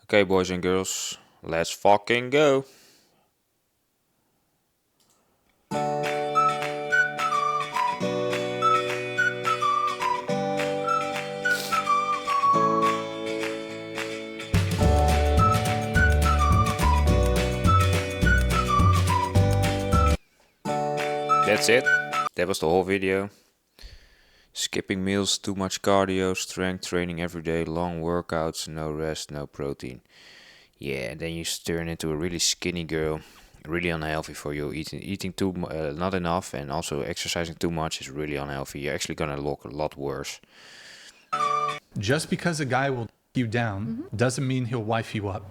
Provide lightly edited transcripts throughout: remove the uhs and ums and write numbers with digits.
Okay, boys and girls, let's fucking go. That's it. That was the whole video. Skipping meals, too much cardio, strength training every day, long workouts, no rest, no protein. Yeah, then you turn into a really skinny girl. Really unhealthy for you. Eating too not enough, and also exercising too much is really unhealthy. You're actually gonna look a lot worse. Just because a guy will you down doesn't mean he'll wife you up.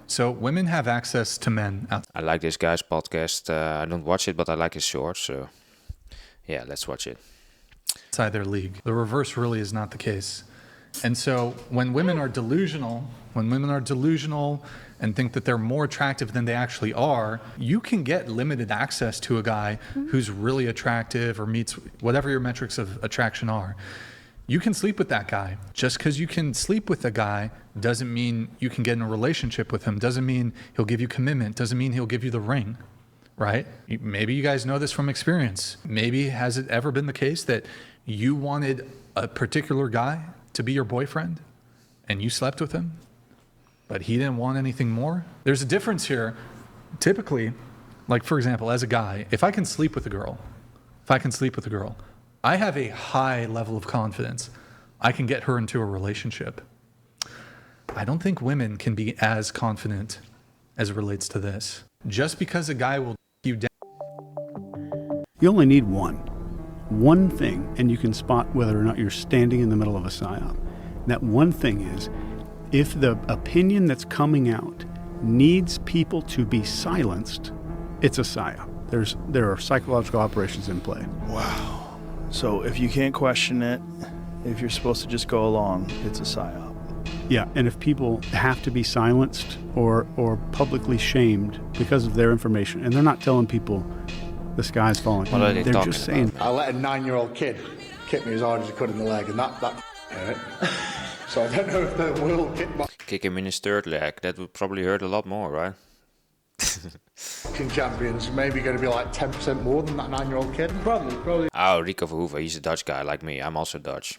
So women have access to men I like this guy's podcast. I don't watch it, but I like his shorts. So yeah, let's watch it. outside their league. The reverse really is not the case. And so when women are delusional and think that they're more attractive than they actually are, you can get limited access to a guy who's really attractive or meets whatever your metrics of attraction are. You can sleep with that guy. Just because you can sleep with a guy doesn't mean you can get in a relationship with him, doesn't mean he'll give you commitment, doesn't mean he'll give you the ring, right? Maybe you guys know this from experience. Maybe has it ever been the case that you wanted a particular guy to be your boyfriend and you slept with him, but he didn't want anything more? There's a difference here. Typically, like for example, as a guy, if I can sleep with a girl, I have a high level of confidence. I can get her into a relationship. I don't think women can be as confident as it relates to this. Just because a guy will you down. You only need one thing, and you can spot whether or not you're standing in the middle of a psyop. That one thing is, if the opinion that's coming out needs people to be silenced, it's a psyop. There are psychological operations in play. Wow. So if you can't question it, if you're supposed to just go along, it's a psyop. Yeah, and if people have to be silenced or publicly shamed because of their information, and they're not telling people the sky's falling, What are they they're talking just saying. about? I let a 9-year-old kid kick me as hard as he could in the leg, and that hurt. So I don't know if the world Kick him in his third leg. That would probably hurt a lot more, right? kickboxing champions maybe going to be like 10% more than that 9-year-old kid. Probably. Oh, Rico Verhoeven, he's a Dutch guy like me. I'm also Dutch.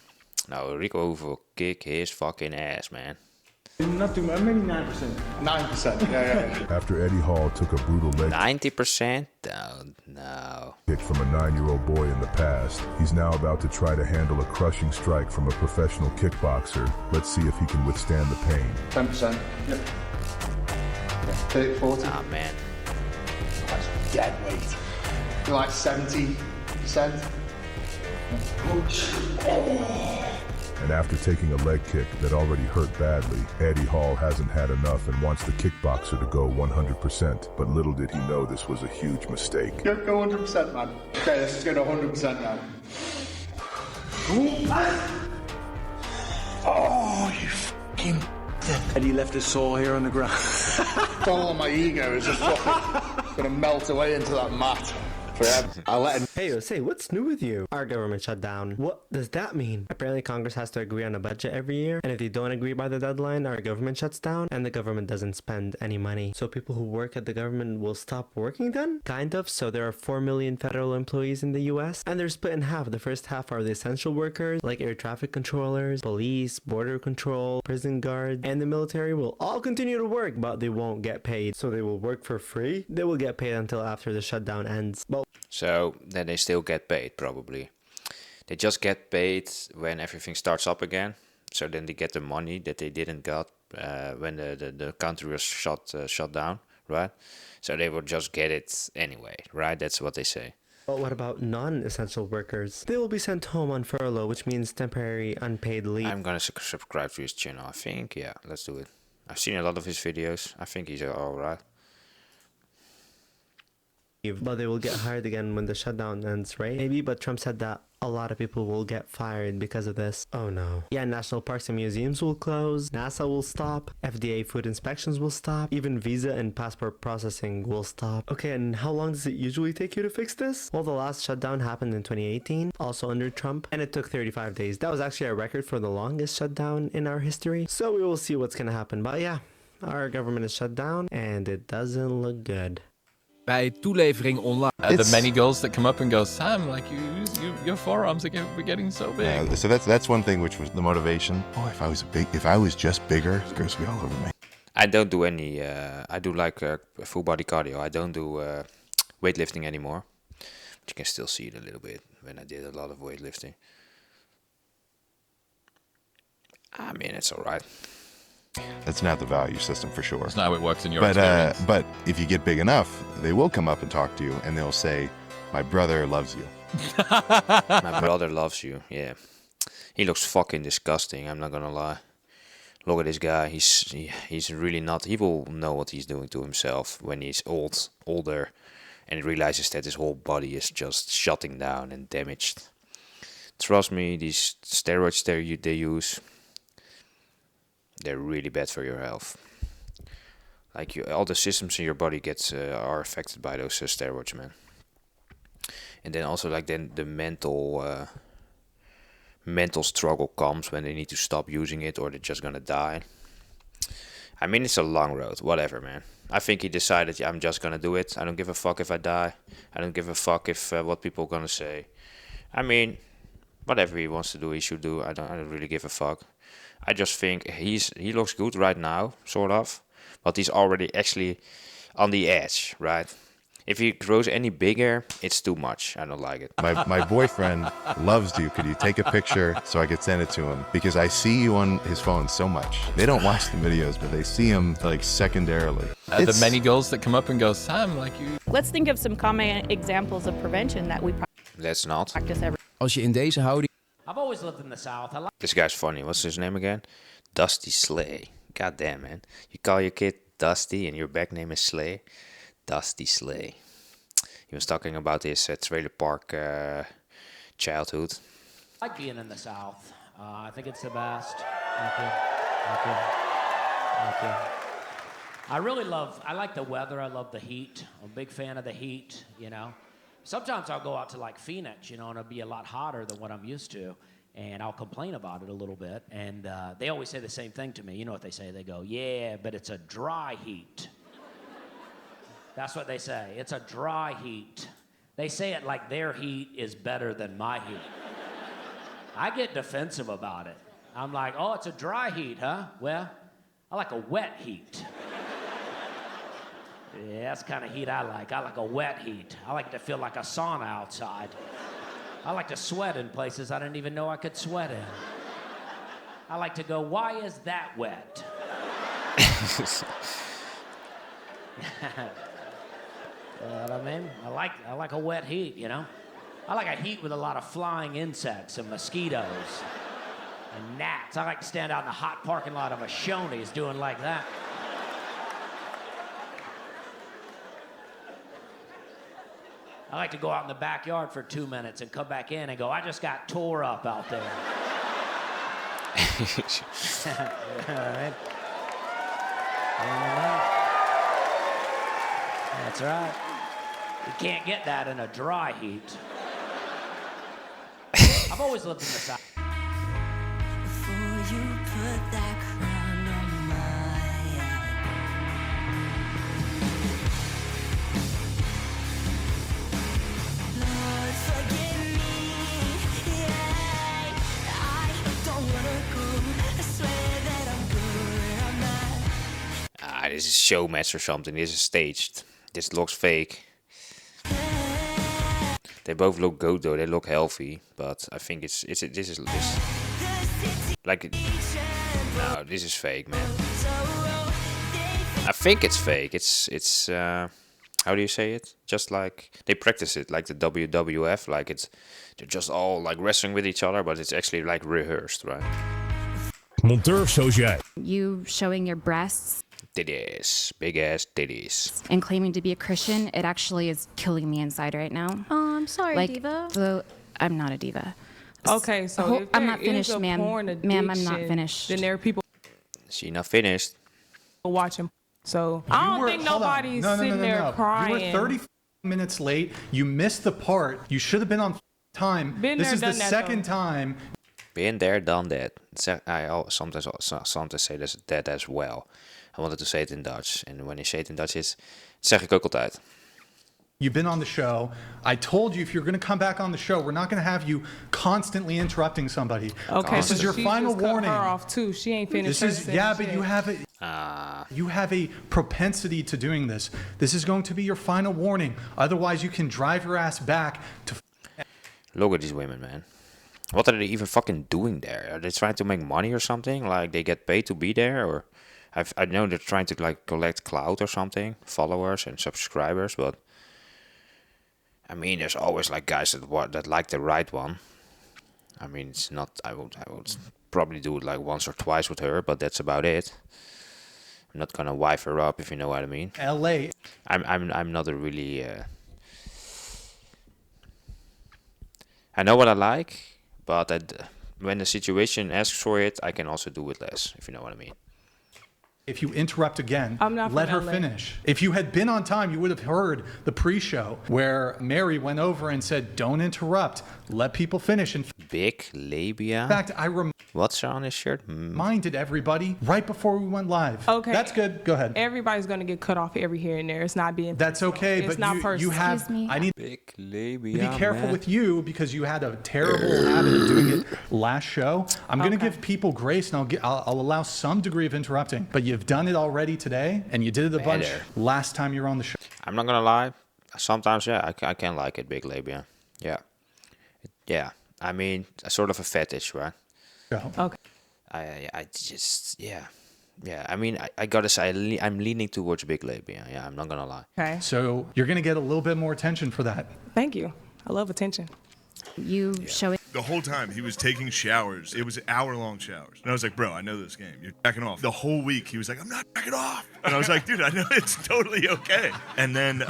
No, Rico Verhoeven will kick his fucking ass, man. Not too much, maybe 9%. 9%, yeah. After Eddie Hall took a brutal leg 90%? No. kick from a 9-year-old boy in the past, he's now about to try to handle a crushing strike from a professional kickboxer. Let's see if he can withstand the pain. 10%. Yep. 30, 40. Ah, man. That's dead weight. You're like 70%. And after taking a leg kick that already hurt badly, Eddie Hall hasn't had enough and wants the kickboxer to go 100%. But little did he know this was a huge mistake. Go 100%, man. Okay, let's just go to 100% now. Oh, you fucking... Eddie left his soul here on the ground. All of my ego is just fucking gonna melt away into that mat. I let him. Hey, say, what's new with you? Our government shut down. What does that mean? Apparently Congress has to agree on a budget every year, and if they don't agree by the deadline, our government shuts down, and the government doesn't spend any money. So people who work at the government will stop working then? Kind of. So there are 4 million federal employees in the US, and they're split in half. The first half are the essential workers, like air traffic controllers, police, border control, prison guards, and the military will all continue to work, but they won't get paid. So they will work for free? They will get paid until after the shutdown ends. But So then they still get paid, probably. They just get paid when everything starts up again. So then they get the money that they didn't get when the country was shut down, right? So they will just get it anyway, right? That's what they say. But what about non-essential workers? They will be sent home on furlough, which means temporary unpaid leave. I'm gonna subscribe to his channel, I think. Yeah, let's do it. I've seen a lot of his videos. I think he's alright. But they will get hired again when the shutdown ends, right? Maybe, but Trump said that a lot of people will get fired because of this. Oh no. Yeah, national parks and museums will close, NASA will stop, FDA food inspections will stop, even visa and passport processing will stop. Okay, and how long does it usually take you to fix this? Well, the last shutdown happened in 2018, also under Trump, and it took 35 days. That was actually a record for the longest shutdown in our history. So we will see what's gonna happen, but yeah. Our government is shut down and it doesn't look good. Bij toelevering online. The many girls that come up and go, Sam, like your forearms are we're getting so big. So that's one thing which was the motivation. Oh, if I was just bigger, girls would be all over me. I don't do any. I do like full body cardio. I don't do weightlifting anymore. But you can still see it a little bit when I did a lot of weightlifting. I mean, it's alright. That's not the value system for sure. It's not how it works in your experience. But if you get big enough, they will come up and talk to you, and they'll say, "My brother loves you." My brother loves you. Yeah, he looks fucking disgusting. I'm not gonna lie. Look at this guy. He's really not. He will know what he's doing to himself when he's older, and he realizes that his whole body is just shutting down and damaged. Trust me, these steroids they use, they're really bad for your health. Like all the systems in your body are affected by those steroids, man. And then also like the mental struggle comes when they need to stop using it or they're just gonna die. I mean, it's a long road. Whatever, man. I think he decided, I'm just gonna do it. I don't give a fuck if I die. I don't give a fuck if what people are gonna say. I mean, whatever he wants to do, he should do. I don't really give a fuck. I just think he looks good right now, sort of, but he's already actually on the edge, right? If he grows any bigger, it's too much. I don't like it. My boyfriend loves you. Could you take a picture so I could send it to him? Because I see you on his phone so much. They don't watch the videos, but they see him like secondarily. The many girls that come up and go, Sam, like you. Let's think of some common examples of prevention that we Let's not. practice every. Als je in deze houding. I've always lived in the South. This guy's funny. What's his name again? Dusty Slay. God damn, man. You call your kid Dusty and your back name is Slay? Dusty Slay. He was talking about his trailer park childhood. I like being in the South. I think it's the best. I like the weather. I love the heat. I'm a big fan of the heat, you know. Sometimes I'll go out to like Phoenix, you know, and it'll be a lot hotter than what I'm used to. And I'll complain about it a little bit. And they always say the same thing to me. You know what they say? They go, yeah, but it's a dry heat. That's what they say. It's a dry heat. They say it like their heat is better than my heat. I get defensive about it. I'm like, oh, it's a dry heat, huh? Well, I like a wet heat. Yeah, that's the kind of heat I like. I like a wet heat. I like to feel like a sauna outside. I like to sweat in places I didn't even know I could sweat in. I like to go, why is that wet? You know what I mean? I like a wet heat, you know? I like a heat with a lot of flying insects and mosquitoes and gnats. I like to stand out in the hot parking lot of a Shoney's doing like that. I like to go out in the backyard for 2 minutes and come back in and go, I just got tore up out there. You know what I mean? That's right. You can't get that in a dry heat. I've always lived in the South. Before you put that crown on my head, Lord, forgive me. Yeah, I don't wanna go. I swear that I'm good where I'm at. This is a show match or something. This is staged. This looks fake. They both look good though. They look healthy, but I think this is like no, this is fake, man. I think it's fake. It's how do you say it? Just like they practice it, like the WWF. Like they're just all like wrestling with each other, but it's actually like rehearsed, right? Monteur zoals jij. You showing your breasts. Titties, big ass titties. And claiming to be a Christian, it actually is killing me inside right now. Oh, I'm sorry, like, diva. So, I'm not a diva. Okay, so if I'm not there is finished, a ma'am. porn Ma'am, I'm not addiction, finished. Then there are people She not finished. watching. So I don't think nobody's sitting there crying. You were 30 minutes late. You missed the part. You should have been on time. Been This there, is the done that, second though. time. Been there, done that. Sometimes say that as well. I wanted to say it in Dutch. En wanneer je say het in Dutch is, zeg ik ook altijd. You've been on the show. I told you if you're going to come back on the show, we're not going to have you constantly interrupting somebody. Okay, this is your final warning. Cut her off too. She ain't finished. But you have it. You have a propensity to doing this. This is going to be your final warning. Otherwise, you can drive your ass back to. Look at these women, man. What are they even fucking doing there? Are they trying to make money or something? Like they get paid to be there, or I know they're trying to like collect clout or something, followers and subscribers, but. I mean, there's always like guys that like the right one. I mean, it's not. I would probably do it like once or twice with her, but that's about it. I'm not gonna wife her up, if you know what I mean. L.A. I'm not a really. I know what I like, but when the situation asks for it, I can also do it less, if you know what I mean. If you interrupt again, I'm not let her LA. Finish. If you had been on time, you would have heard the pre-show where Mary went over and said, "Don't interrupt. Let people finish." In Big labia. fact, I What's on his shirt? reminded everybody right before we went live. Okay. That's good. Go ahead. Everybody's gonna get cut off every here and there. It's not being. That's okay, It's but not you personal. have. Excuse me? I need Big to labia. be careful man. with you because you had a terrible habit of doing it last show. I'm going to give people grace, and I'll allow some degree of interrupting. But you've done it already today, and you did it a bunch last time you were on the show. I'm not gonna lie. Sometimes, yeah, I can like it, big labia. Yeah, yeah. I mean, a sort of a fetish, right? Okay. I just, yeah. I mean, I gotta say, I'm leaning towards big labia. Yeah, I'm not gonna lie. Okay. So you're going to get a little bit more attention for that. Thank you. I love attention. You show it. The whole time he was taking showers. It was hour-long showers. And I was like, bro, I know this game. You're backing off. The whole week he was like, I'm not backing off. And I was like, dude, I know it's totally okay. And then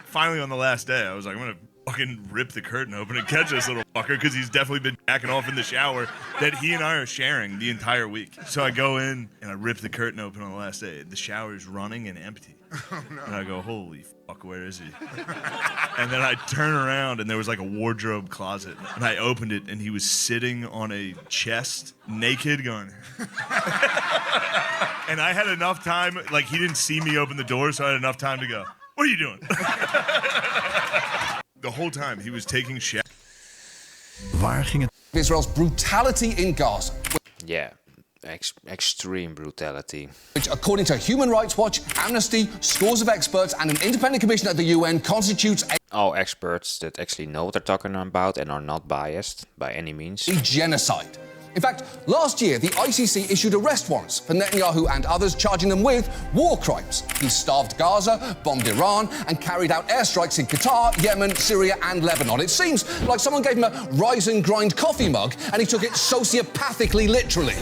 finally on the last day, I was like, I'm going to fucking rip the curtain open and catch this little fucker because he's definitely been backing off in the shower that he and I are sharing the entire week. So I go in and I rip the curtain open on the last day. The shower is running and empty. Oh, no. And I go, holy fuck, where is he? And then I turn around and there was like a wardrobe closet. And I opened it and he was sitting on a chest, naked, going. And I had enough time, like he didn't see me open the door, so I had enough time to go, what are you doing? The whole time he was taking shit. Waar ging het? Israel's brutality in Gaza. Yeah, extreme brutality. Which, according to Human Rights Watch, Amnesty, scores of experts, and an independent commission at the UN, constitutes All experts that actually know what they're talking about and are not biased by any means. a genocide. In fact, last year, the ICC issued arrest warrants for Netanyahu and others, charging them with war crimes. He starved Gaza, bombed Iran, and carried out airstrikes in Qatar, Yemen, Syria, and Lebanon. It seems like someone gave him a rise and grind coffee mug, and he took it sociopathically literally.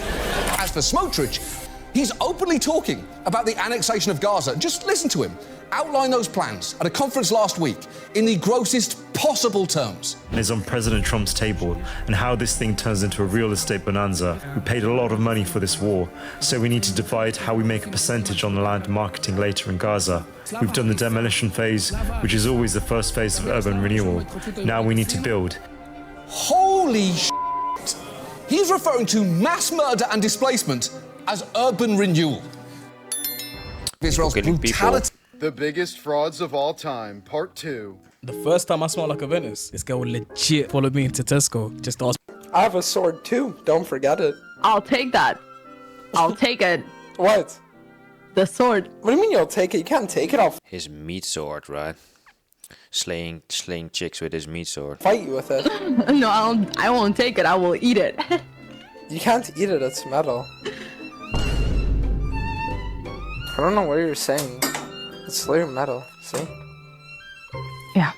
As for Smotrich, he's openly talking about the annexation of Gaza. Just listen to him outline those plans at a conference last week in the grossest possible terms. Is on President Trump's table, and how this thing turns into a real estate bonanza. We paid a lot of money for this war, so we need to divide how we make a percentage on the land marketing later in Gaza. We've done the demolition phase, which is always the first phase of urban renewal. Now we need to build. Holy shit! He's referring to mass murder and displacement as urban renewal. Israel's brutality. The biggest frauds of all time, part 2. The first time I smelled like a Venice, this girl legit followed me into Tesco. Just asked. I have a sword too, don't forget it. I'll take that. I'll take it. What? The sword. What do you mean you'll take it? You can't take it, I'll His meat sword, right? Slaying chicks with his meat sword. fight you with it. No, I won't take it. I will eat it. You can't eat it, it's metal. I don't know what you're saying. It's literally metal, see? Yeah,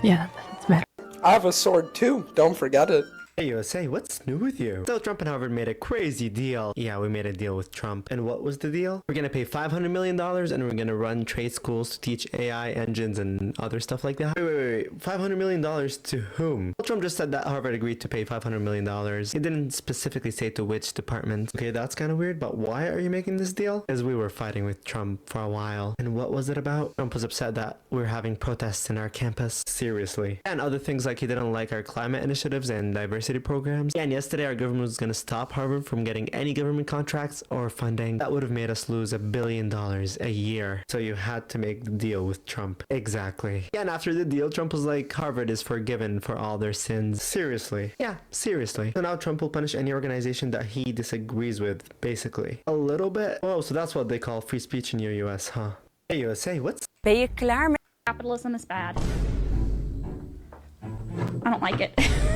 it's metal. I have a sword too, don't forget it. Hey USA, what's new with you? So Trump and Harvard made a crazy deal. Yeah, we made a deal with Trump. And what was the deal? We're gonna pay $500 million and we're gonna run trade schools to teach AI engines and other stuff like that. Wait. $500 million to whom? Well, Trump just said that Harvard agreed to pay $500 million. He didn't specifically say to which department. Okay, that's kind of weird, but why are you making this deal? Because we were fighting with Trump for a while. And what was it about? Trump was upset that we're having protests in our campus. Seriously. And other things like he didn't like our climate initiatives and diversity university programs. Yeah, and yesterday our government was going to stop Harvard from getting any government contracts or funding. That would have made us lose $1 billion a year. So you had to make the deal with Trump. Exactly. Yeah, and after the deal, Trump was like, Harvard is forgiven for all their sins. Seriously. Yeah, seriously. So now Trump will punish any organization that he disagrees with, basically. A little bit. Oh, so that's what they call free speech in your US, huh? Hey, USA, what's... Ben je klaar met... Capitalism is bad. I don't like it.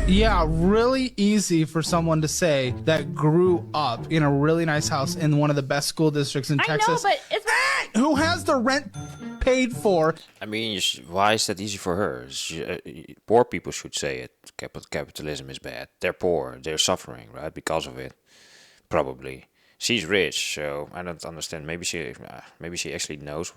Yeah, really easy for someone to say that grew up in a really nice house in one of the best school districts in Texas. I know, but it's... Who has the rent paid for? I mean, why is that easy for her? Poor people should say it. Capitalism is bad. They're poor. They're suffering, right? Because of it. Probably. She's rich, so I don't understand. Maybe she actually knows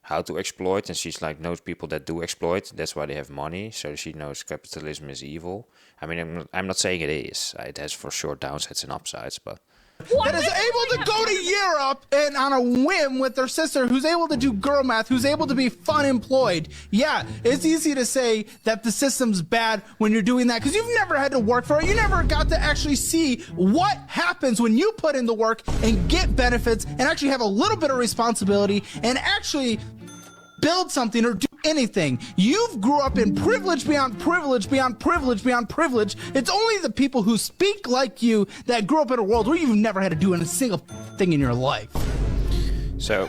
how to exploit, and she's like knows people that do exploit. That's why they have money. So she knows capitalism is evil. I mean, I'm not saying it is. It has for sure downsides and upsides, but. That is able to go to Europe and on a whim with their sister, who's able to do girl math, who's able to be fun employed. Yeah, it's easy to say that the system's bad when you're doing that because you've never had to work for it. You never got to actually see what happens when you put in the work and get benefits and actually have a little bit of responsibility and actually build something or do anything. You've grew up in privilege beyond privilege beyond privilege beyond privilege. It's only the people who speak like you that grew up in a world where you've never had to do a single thing in your life. So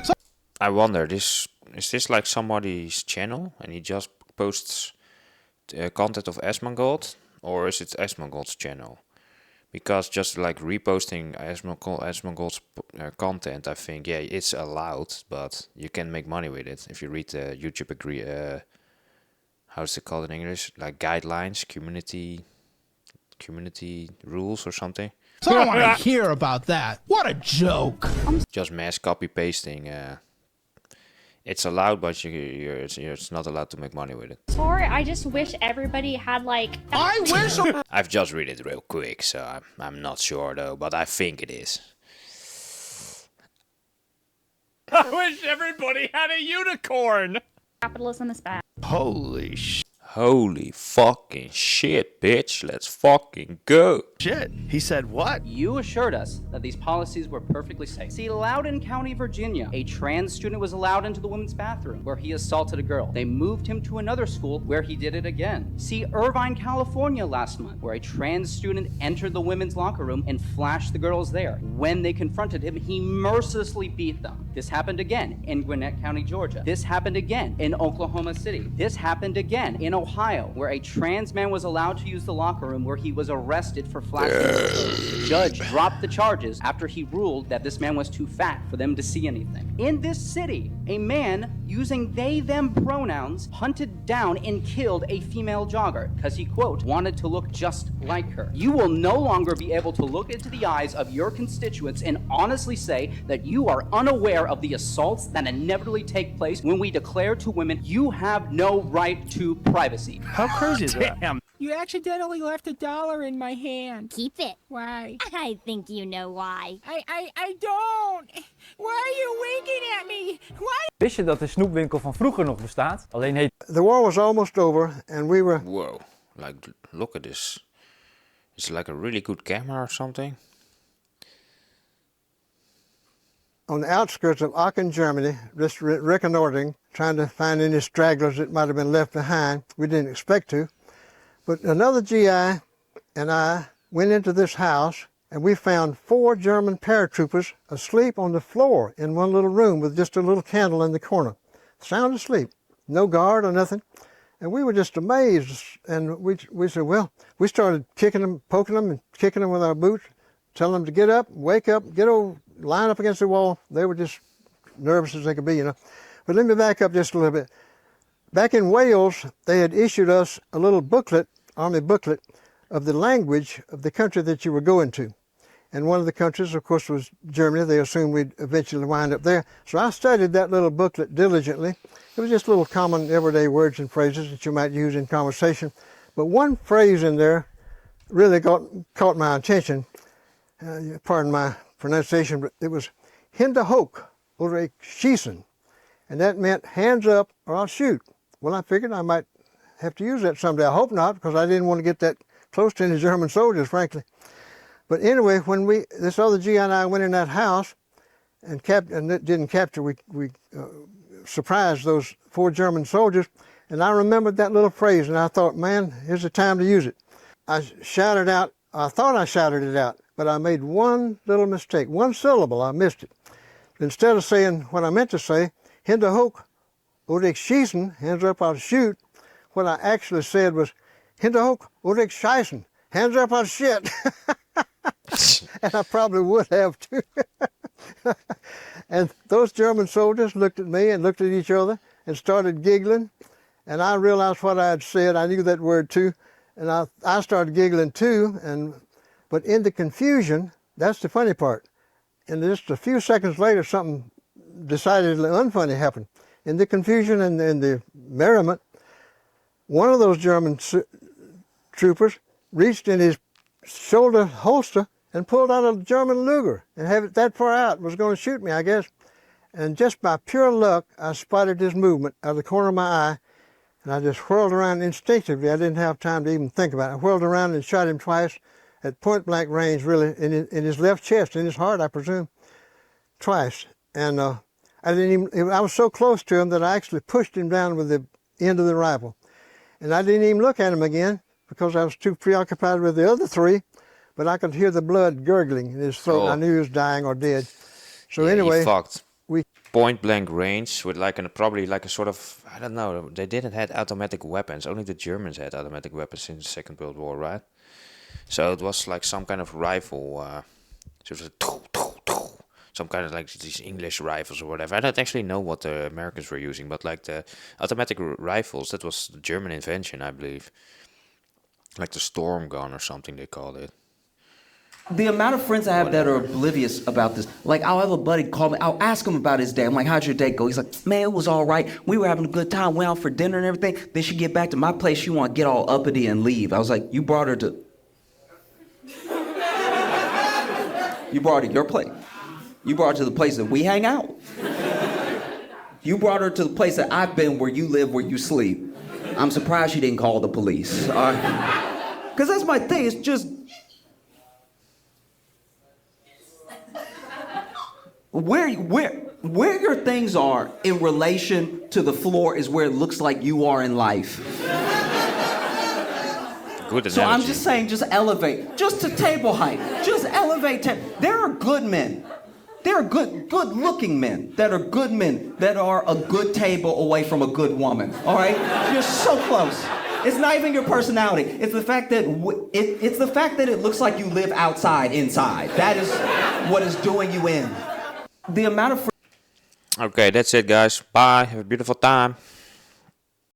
I wonder, is this like somebody's channel and he just posts content of Asmongold, or is it Asmongold's channel? Because just like reposting Asmongold's content, I think, yeah, it's allowed, but you can make money with it if you read the YouTube how's it called in English? Like guidelines, community rules or something. So I don't want to hear about that. What a joke. Just mass copy pasting. It's allowed, but it's not allowed to make money with it. Sorry, I just wish everybody had like... I wish... I've just read it real quick, so I'm not sure though, but I think it is. I wish everybody had a unicorn! Capitalism is bad. Holy shit. Holy fucking shit, bitch. Let's fucking go. Shit. He said what? You assured us that these policies were perfectly safe. See, Loudoun County, Virginia, a trans student was allowed into the women's bathroom where he assaulted a girl. They moved him to another school where he did it again. See, Irvine, California last month, where a trans student entered the women's locker room and flashed the girls there. When they confronted him, he mercilessly beat them. This happened again in Gwinnett County, Georgia. This happened again in Oklahoma City. This happened again in Ohio, where a trans man was allowed to use the locker room where he was arrested for flashing. The judge dropped the charges after he ruled that this man was too fat for them to see anything. In this city, a man using they-them pronouns hunted down and killed a female jogger because he, quote, wanted to look just like her. You will no longer be able to look into the eyes of your constituents and honestly say that you are unaware of the assaults that inevitably take place when we declare to women you have no right to privacy. How crazy is that? Damn. You accidentally left $1 in my hand. Keep it. Why? I think you know why. I don't. Why are you winking at me? Why? Wist je dat de snoepwinkel van vroeger nog bestaat? Alleen heet... The war was almost over and we were... Whoa, like look at this. It's like a really good camera or something. On the outskirts of Aachen, Germany, just reconnoitering, trying to find any stragglers that might have been left behind. We didn't expect to. But another GI and I went into this house and we found 4 German paratroopers asleep on the floor in one little room with just a little candle in the corner. Sound asleep, no guard or nothing. And we were just amazed. And we said, well, we started kicking them, poking them and kicking them with our boots, telling them to get up, wake up, get over, line up against the wall. They were just nervous as they could be, you know. But let me back up just a little bit. Back in Wales, they had issued us a little booklet, army booklet, of the language of the country that you were going to. And one of the countries, of course, was Germany. They assumed we'd eventually wind up there. So I studied that little booklet diligently. It was just little common everyday words and phrases that you might use in conversation. But one phrase in there really caught my attention. Pardon my pronunciation, but it was Hände hoch oder ich schießen. And that meant hands up or I'll shoot. Well, I figured I might have to use that someday. I hope not, because I didn't want to get that close to any German soldiers, frankly. But anyway, when this other GI and I went in that house and didn't capture, we surprised those 4 German soldiers, and I remembered that little phrase, and I thought, man, here's the time to use it. I shouted out, I thought I shouted it out, but I made one little mistake, one syllable, I missed it. Instead of saying what I meant to say, Hände hoch, oder ich schießen, hands up, I'll shoot, what I actually said was, Hände hoch, oder ich scheißen, hands up, I'll shit. And I probably would have too. And those German soldiers looked at me and looked at each other and started giggling. And I realized what I had said. I knew that word too. And I started giggling too. But in the confusion, that's the funny part. And just a few seconds later, something decidedly unfunny happened. In the confusion and the merriment, one of those German troopers reached in his shoulder holster and pulled out a German Luger and had it that far out, was going to shoot me, I guess. And just by pure luck, I spotted his movement out of the corner of my eye, and I just whirled around instinctively. I didn't have time to even think about it. I whirled around and shot him twice at point-blank range, really, in his left chest, in his heart, I presume, twice. And I was so close to him that I actually pushed him down with the end of the rifle. And I didn't even look at him again because I was too preoccupied with the other 3, but I could hear the blood gurgling in his throat. Oh. I knew he was dying or dead. So yeah, anyway, he fucked. Point blank range with probably like a sort of, I don't know, they didn't have automatic weapons. Only the Germans had automatic weapons in the Second World War, right? So it was like some kind of rifle, so it was some kind of like these English rifles or whatever. I don't actually know what the Americans were using, but like the automatic rifles, that was the German invention, I believe. Like the storm gun or something they called it. The amount of friends I have that are oblivious about this. Like, I'll have a buddy call me. I'll ask him about his day. I'm like, how'd your day go? He's like, man, it was all right. We were having a good time. Went out for dinner and everything. Then she get back to my place. She want to get all uppity and leave. I was like, you brought her to... You brought her to your place. You brought her to the place that we hang out. You brought her to the place that I've been, where you live, where you sleep. I'm surprised she didn't call the police. Because that's my thing. It's just... Where your things are in relation to the floor is where it looks like you are in life. Good analogy. So I'm just saying, just elevate, just to table height, just elevate. There are good men. There are good-looking men that are good men that are a good table away from a good woman. All right, you're so close. It's not even your personality. It's the fact that it's the fact that it looks like you live outside, inside. That is what is doing you in. The amount of... Okay, that's it, guys. Bye. Have a beautiful time.